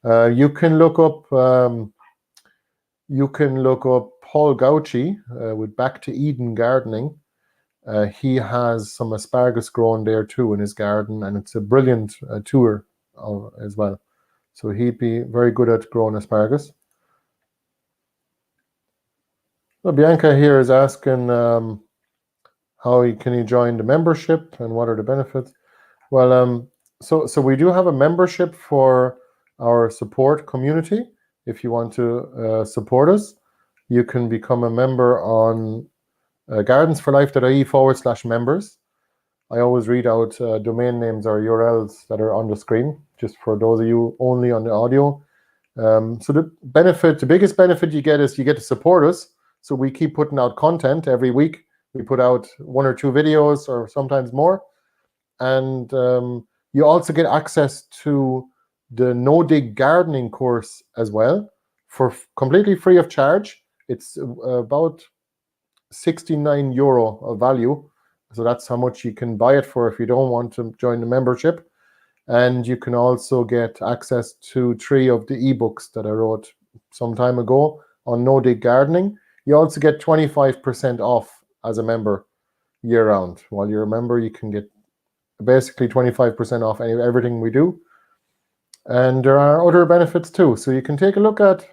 You can look up Paul Gauchi with Back to Eden Gardening. He has some asparagus grown there too in his garden, and it's a brilliant tour as well. So he'd be very good at growing asparagus. Well, Bianca here is asking how can you join the membership and what are the benefits? Well, so we do have a membership for our support community. If you want to support us, you can become a member on gardensforlife.ie/members. I always read out domain names or URLs that are on the screen, just for those of you only on the audio. So the biggest benefit you get is you get to support us. So we keep putting out content every week. We put out 1 or 2 videos or sometimes more. And you also get access to the no-dig gardening course as well for completely free of charge. It's about €69 of value. So that's how much you can buy it for if you don't want to join the membership. And you can also get access to 3 of the ebooks that I wrote some time ago on no-dig gardening. You also get 25% off as a member year-round. While you're a member, you can get basically 25% off everything we do. And there are other benefits too. So you can take a look at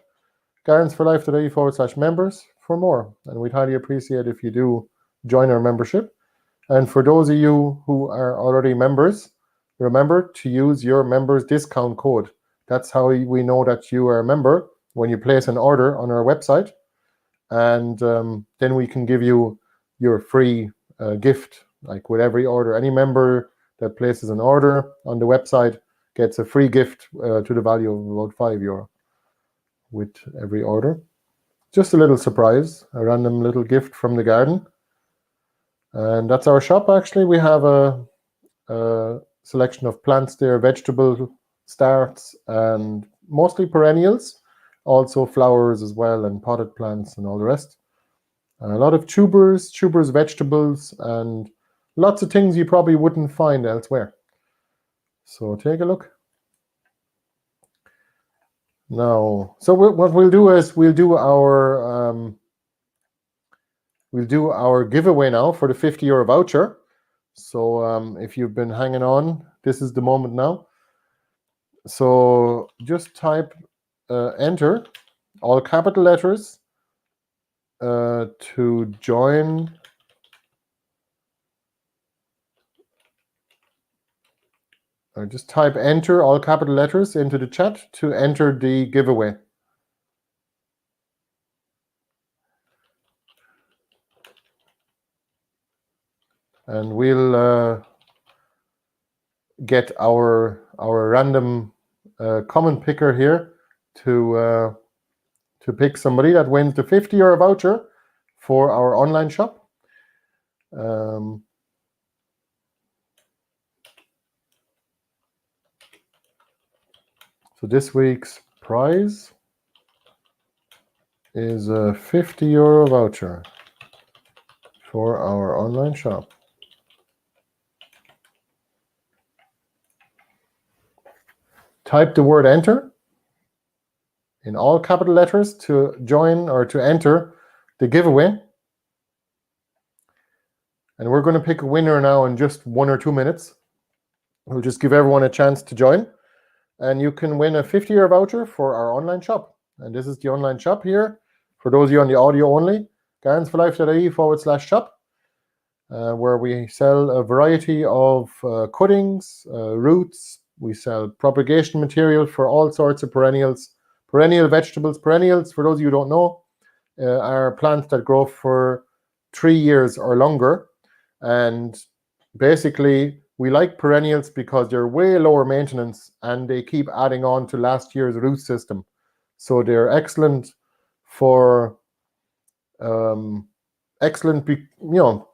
gardensforlife.ie/members for more. And we'd highly appreciate if you do join our membership. And for those of you who are already members, remember to use your members discount code. That's how we know that you are a member when you place an order on our website. And then we can give you your free gift, like with every order. Any member that places an order on the website gets a free gift to the value of about €5 with every order. Just a little surprise, a random little gift from the garden. And that's our shop, actually. We have a selection of plants there, vegetable starts, and mostly perennials, also flowers as well, and potted plants and all the rest. A lot of tubers, vegetables, and lots of things you probably wouldn't find elsewhere. So take a look. Now, so what we'll do is we'll do our giveaway now for the €50 voucher. So if you've been hanging on, this is the moment now. So just type enter, all capital letters, to join. Or just type enter, all capital letters, into the chat to enter the giveaway. And we'll get our random comment picker here to pick somebody that wins the €50 voucher for our online shop. So this week's prize is a €50 voucher for our online shop. Type the word enter in all capital letters to join or to enter the giveaway. And we're going to pick a winner now in just 1 or 2 minutes. We'll just give everyone a chance to join. And you can win a 50-year voucher for our online shop. And this is the online shop here. For those of you on the audio only, gardensforlife.ie/shop, where we sell a variety of cuttings, roots. We sell propagation material for all sorts of perennials, perennial vegetables. Perennials, for those of you who don't know, are plants that grow for 3 years or longer. And basically, we like perennials because they're way lower maintenance and they keep adding on to last year's root system. So they're excellent for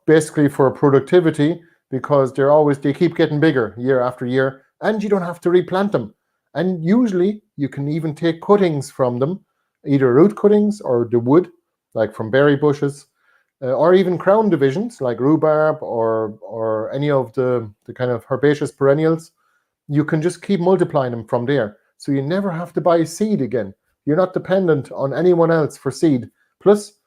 basically for productivity, because they keep getting bigger year after year, and you don't have to replant them. And usually you can even take cuttings from them, either root cuttings or the wood, like from berry bushes, or even crown divisions like rhubarb or any of the kind of herbaceous perennials. You can just keep multiplying them from there. So you never have to buy seed again. You're not dependent on anyone else for seed. Plus,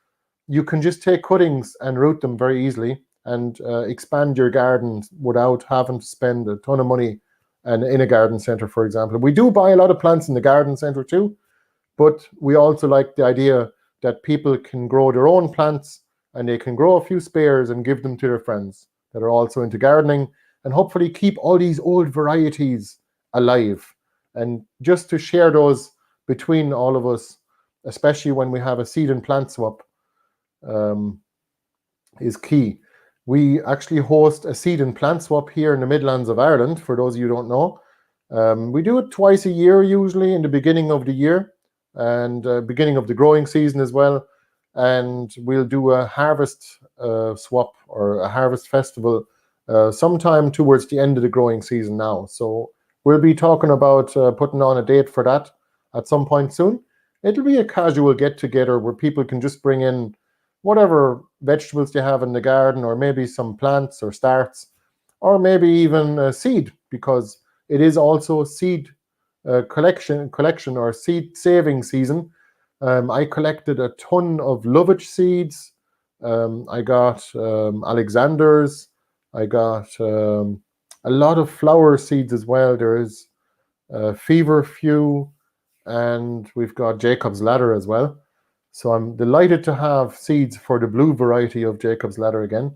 you can just take cuttings and root them very easily and expand your garden without having to spend a ton of money and in a garden center, for example. We do buy a lot of plants in the garden center too, but we also like the idea that people can grow their own plants and they can grow a few spares and give them to their friends that are also into gardening, and hopefully keep all these old varieties alive. And just to share those between all of us, especially when we have a seed and plant swap, is key. We actually host a seed and plant swap here in the Midlands of Ireland, for those of you who don't know. We do it twice a year, usually in the beginning of the year and beginning of the growing season as well. And we'll do a harvest swap or a harvest festival sometime towards the end of the growing season now. So we'll be talking about putting on a date for that at some point soon. It'll be a casual get-together where people can just bring in whatever vegetables they have in the garden, or maybe some plants or starts, or maybe even a seed, because it is also seed collection or seed saving season. I collected a ton of lovage seeds. I got Alexander's. I got a lot of flower seeds as well. There is Feverfew, and we've got Jacob's Ladder as well. So I'm delighted to have seeds for the blue variety of Jacob's Ladder again.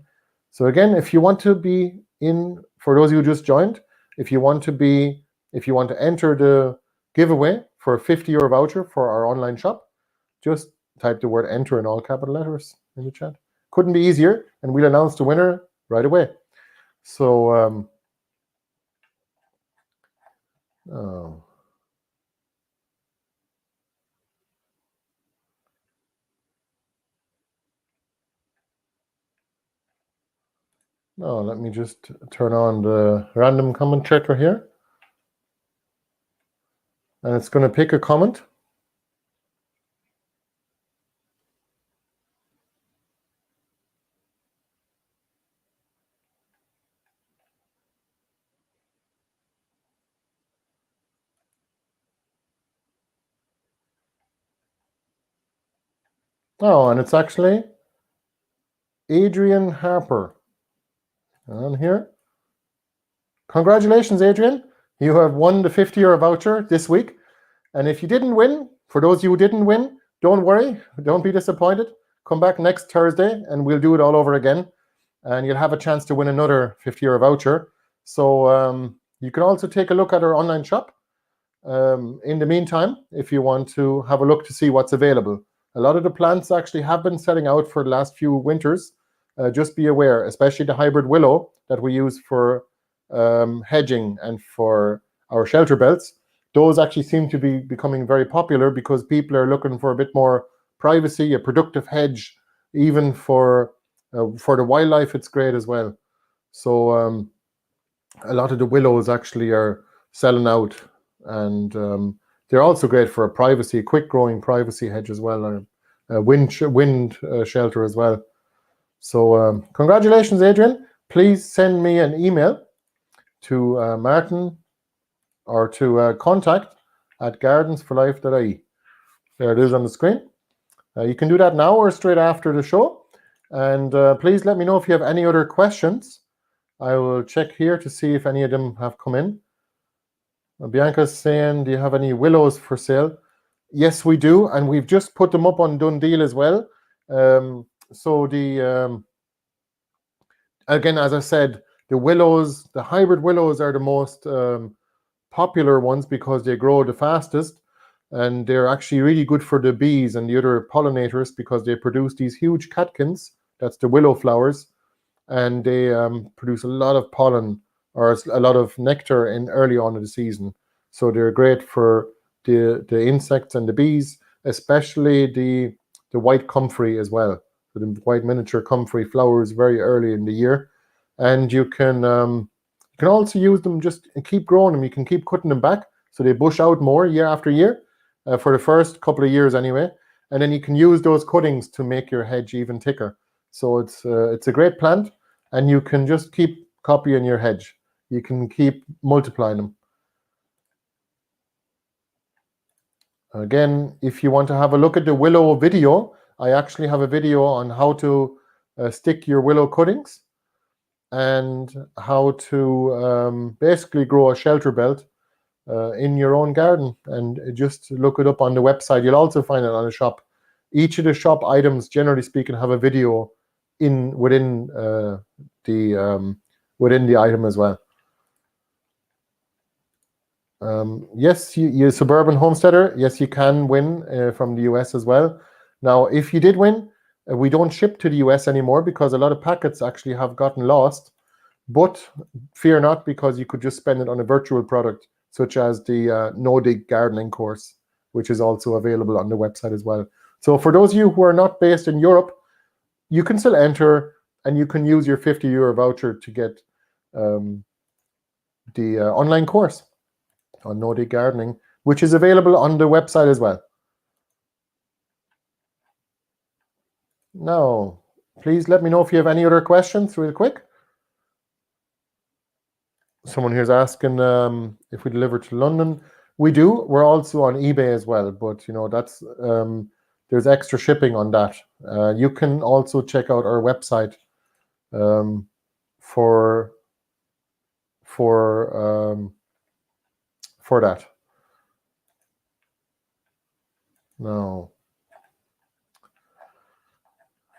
So again, if you want to be in, for those of you who just joined, if you want to enter the giveaway for a 50-euro voucher for our online shop, just type the word enter in all capital letters in the chat. Couldn't be easier, and we'll announce the winner right away. So let me just turn on the random comment checker here. And it's going to pick a comment. Oh, and it's actually Adrian Harper on here. Congratulations, Adrian. You have won the 50-euro voucher this week. And if you didn't win, for those of you who didn't win, don't worry. Don't be disappointed. Come back next Thursday and we'll do it all over again. And you'll have a chance to win another 50-euro voucher. So you can also take a look at our online shop in the meantime, if you want to have a look to see what's available. A lot of the plants actually have been selling out for the last few winters. Just be aware, especially the hybrid willow that we use for hedging and for our shelter belts. Those actually seem to be becoming very popular because people are looking for a bit more privacy, a productive hedge, even for the wildlife. It's great as well. So a lot of the willows actually are selling out, and they're also great for a quick growing privacy hedge as well, or a wind shelter as well. So congratulations, Adrian. Please send me an email to Martin or to contact@gardensforlife.ie. There it is on the screen. You can do that now or straight after the show. And please let me know if you have any other questions. I will check here to see if any of them have come in. Bianca's saying, do you have any willows for sale? Yes, we do, and we've just put them up on Done Deal as well. So the again, as I said, the willows, the hybrid willows are the most popular ones because they grow the fastest, and they're actually really good for the bees and the other pollinators because they produce these huge catkins. That's the willow flowers, and they produce a lot of pollen or a lot of nectar in early on in the season. So they're great for the insects and the bees, especially the white comfrey as well. So the white miniature comfrey flowers very early in the year, and you can also use them, just keep growing them. You can keep cutting them back so they bush out more year after year, for the first couple of years anyway, and then you can use those cuttings to make your hedge even thicker. So it's a great plant, and you can just keep copying your hedge. You can keep multiplying them. Again, if you want to have a look at the willow video, I actually have a video on how to stick your willow cuttings and how to basically grow a shelter belt in your own garden. And just look it up on the website. You'll also find it on the shop. Each of the shop items, generally speaking, have a video within the item as well. Yes, you suburban homesteader, yes, you can win from the US as well. Now, if you did win, we don't ship to the US anymore because a lot of packets actually have gotten lost. But fear not, because you could just spend it on a virtual product, such as the no-dig gardening course, which is also available on the website as well. So for those of you who are not based in Europe, you can still enter, and you can use your €50 voucher to get the online course on no-dig gardening, which is available on the website as well. Now, please let me know if you have any other questions real quick. Someone here's asking if we deliver to London. We do. We're also on eBay as well, but you know, that's there's extra shipping on that. You can also check out our website for that. Now,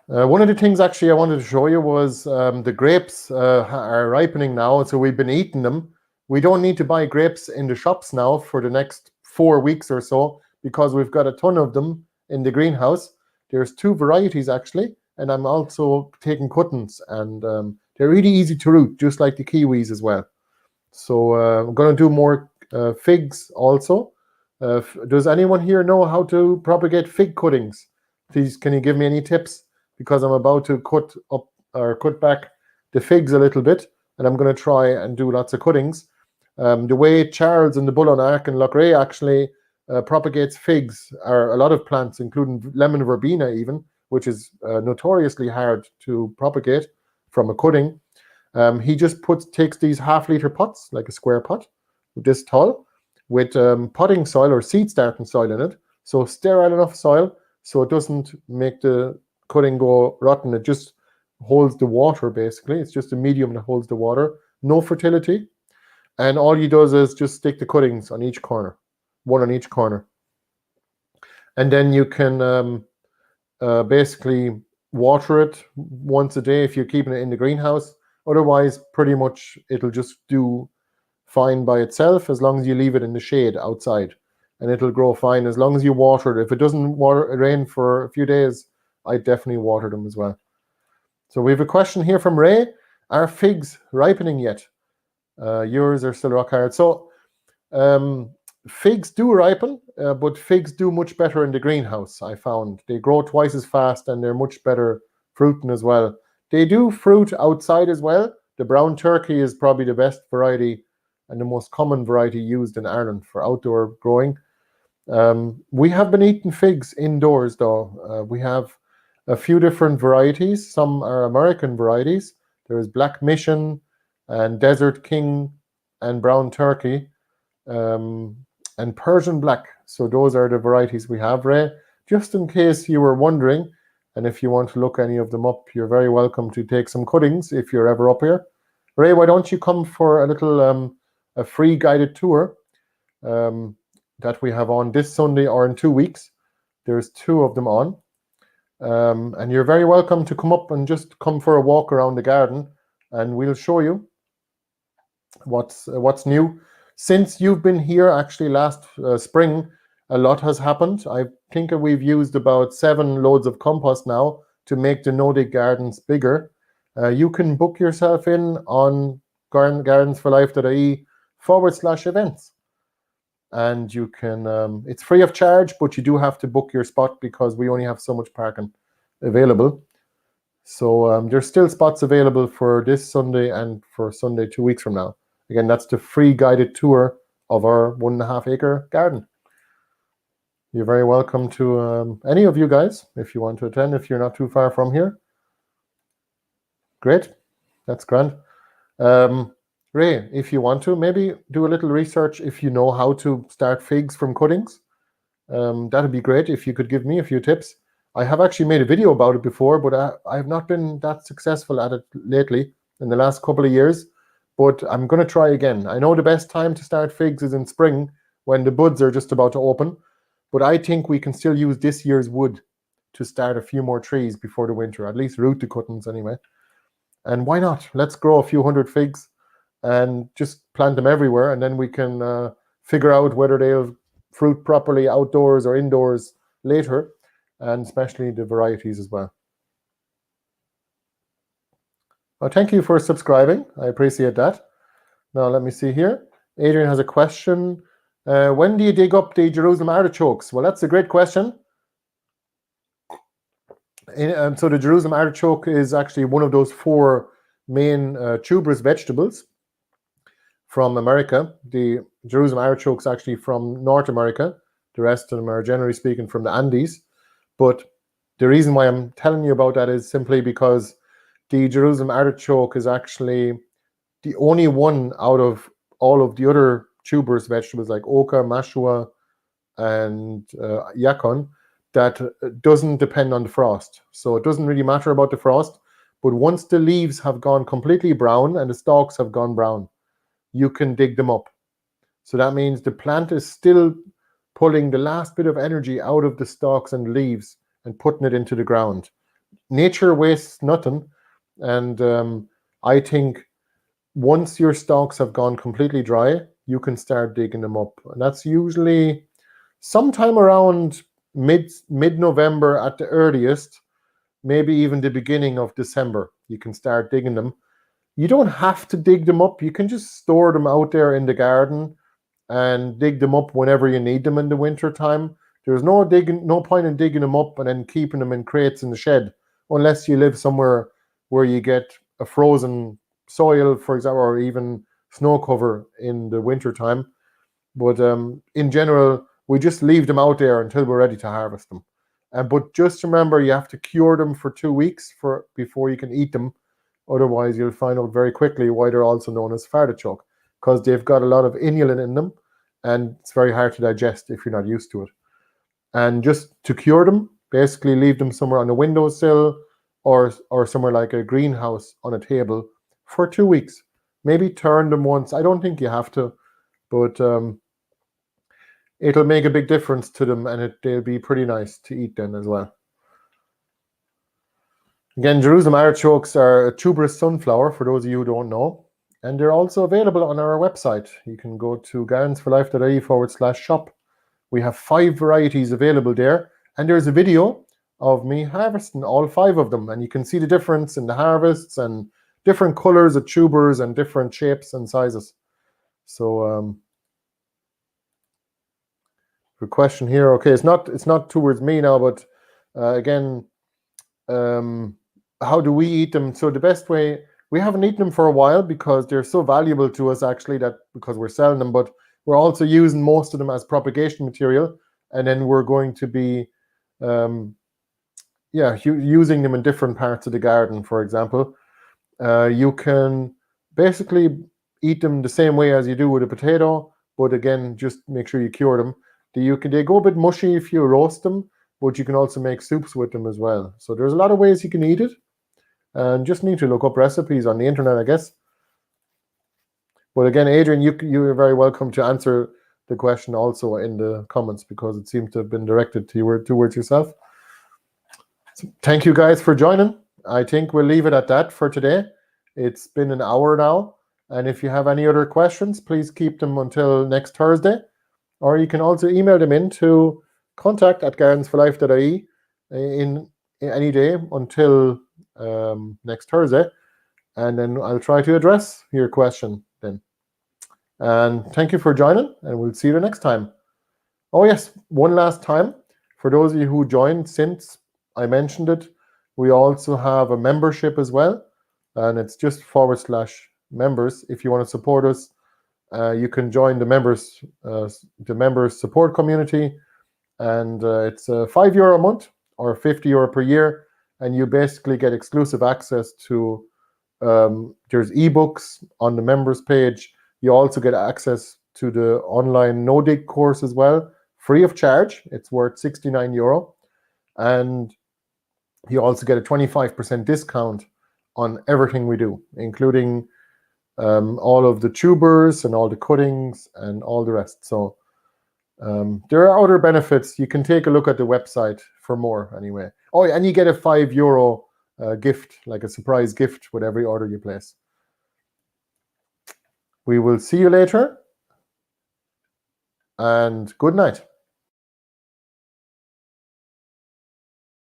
one of the things actually I wanted to show you was the grapes are ripening now, so we've been eating them. We don't need to buy grapes in the shops now for the next 4 weeks or so because we've got a ton of them in the greenhouse. There's 2 varieties actually, and I'm also taking cuttings, and they're really easy to root, just like the kiwis as well. So I'm going to do more figs also. Does anyone here know how to propagate fig cuttings? Please, can you give me any tips? Because I'm about to cut back the figs a little bit, and I'm going to try and do lots of cuttings. The way Charles and the Bull on Ark and Loughrea actually propagates figs, are a lot of plants, including lemon verbena even, which is notoriously hard to propagate from a cutting. He just takes these half-liter pots, like a square pot, this tall, with potting soil or seed starting soil in it. So sterile enough soil so it doesn't make the cutting go rotten. It just holds the water, basically. It's just a medium that holds the water. No fertility. And all he does is just stick the cuttings on each corner, one on each corner. And then you can basically water it once a day if you're keeping it in the greenhouse. Otherwise, pretty much it'll just do fine by itself as long as you leave it in the shade outside, and it'll grow fine as long as you water it. If it doesn't rain for a few days, I definitely water them as well. So we have a question here from Ray. Are figs ripening yet? Yours are still rock hard. So figs do ripen, but figs do much better in the greenhouse, I found. They grow twice as fast and they're much better fruiting as well. They do fruit outside as well. The brown turkey is probably the best variety and the most common variety used in Ireland for outdoor growing. We have been eating figs indoors though. We have a few different varieties. Some are American varieties. There's Black Mission and Desert King and Brown Turkey and Persian Black. So those are the varieties we have, Ray. Just in case you were wondering, And if you want to look any of them up, you're very welcome to take some cuttings if you're ever up here. Ray, why don't you come for a little a free guided tour that we have on this Sunday or in 2 weeks. There's 2 of them on. And you're very welcome to come up and just come for a walk around the garden, and we'll show you what's new. Since you've been here, actually last spring, a lot has happened. I think we've used about 7 loads of compost now to make the no-dig gardens bigger. You can book yourself in on gardensforlife.ie/events. And you can, it's free of charge, but you do have to book your spot because we only have so much parking available. So there's still spots available for this Sunday and for Sunday 2 weeks from now. Again, that's the free guided tour of our 1.5 acre garden. You're very welcome to any of you guys if you want to attend, if you're not too far from here. Great, that's grand. Ray, if you want to, maybe do a little research if you know how to start figs from cuttings. That'd be great if you could give me a few tips. I have actually made a video about it before, but I have not been that successful at it lately in the last couple of years. But I'm going to try again. I know the best time to start figs is in spring when the buds are just about to open. But I think we can still use this year's wood to start a few more trees before the winter, at least root the cuttings anyway. And why not? Let's grow a few hundred figs and just plant them everywhere, and then we can figure out whether they'll fruit properly outdoors or indoors later, and especially the varieties as well. Well, thank you for subscribing. I appreciate that. Now let me see here. Adrian has a question. When do you dig up the Jerusalem artichokes? Well, that's a great question. So the Jerusalem artichoke is actually one of those 4 main tuberous vegetables from America. The Jerusalem artichoke is actually from North America. The rest of them are generally speaking from the Andes. But the reason why I'm telling you about that is simply because the Jerusalem artichoke is actually the only one out of all of the other tuberous vegetables like oca, mashua, and yacon that doesn't depend on the frost. So it doesn't really matter about the frost. But once the leaves have gone completely brown and the stalks have gone brown, you can dig them up. So that means the plant is still pulling the last bit of energy out of the stalks and leaves and putting it into the ground. Nature wastes nothing. And I think once your stalks have gone completely dry, you can start digging them up. And that's usually sometime around mid-November at the earliest, maybe even the beginning of December, you can start digging them. You don't have to dig them up. You can just store them out there in the garden and dig them up whenever you need them in the winter time. There's no point in digging them up and then keeping them in crates in the shed, unless you live somewhere where you get a frozen soil, for example, or even snow cover in the winter time. But in general, we just leave them out there until we're ready to harvest them. But just remember, you have to cure them for 2 weeks before you can eat them. Otherwise, you'll find out very quickly why they're also known as fartichoke, because they've got a lot of inulin in them, and it's very hard to digest if you're not used to it. And just to cure them, basically leave them somewhere on a windowsill or somewhere like a greenhouse on a table for 2 weeks. Maybe turn them once. I don't think you have to, but it'll make a big difference to them, and they'll be pretty nice to eat then as well. Again, Jerusalem artichokes are a tuberous sunflower, for those of you who don't know, and they're also available on our website. You can go to gardensforlife.ie/shop. We have 5 varieties available there, and there's a video of me harvesting all 5 of them, and you can see the difference in the harvests and different colors of tubers and different shapes and sizes. So the question here, okay, it's not towards me now, but again, how do we eat them? So the best way, we haven't eaten them for a while because they're so valuable to us, actually, that because we're selling them, but we're also using most of them as propagation material, and then we're going to be using them in different parts of the garden. For example, you can basically eat them the same way as you do with a potato, but again, just make sure you cure them. They go a bit mushy if you roast them, but you can also make soups with them as well. So there's a lot of ways you can eat it, and just need to look up recipes on the internet, I guess. But again, Adrian, you're very welcome to answer the question also in the comments, because it seems to have been directed towards yourself. So thank you guys for joining. I think we'll leave it at that for today. It's been an hour now, and if you have any other questions, please keep them until next Thursday, or you can also email them in to contact@gardensforlife.ie in any day until next Thursday, and then I'll try to address your question then. And thank you for joining, and we'll see you the next time. Oh yes, one last time, for those of you who joined since I mentioned it, we also have a membership as well, and it's just /members. If you want to support us, you can join the members support community, and it's €5 a month or €50 per year, and you basically get exclusive access to there's ebooks on the members page. You also get access to the online no-dig course as well, free of charge. It's worth €69, and you also get a 25% discount on everything we do, including all of the tubers and all the cuttings and all the rest. So there are other benefits. You can take a look at the website for more anyway. Oh, and you get a €5 gift, like a surprise gift with every order you place. We will see you later, and good night.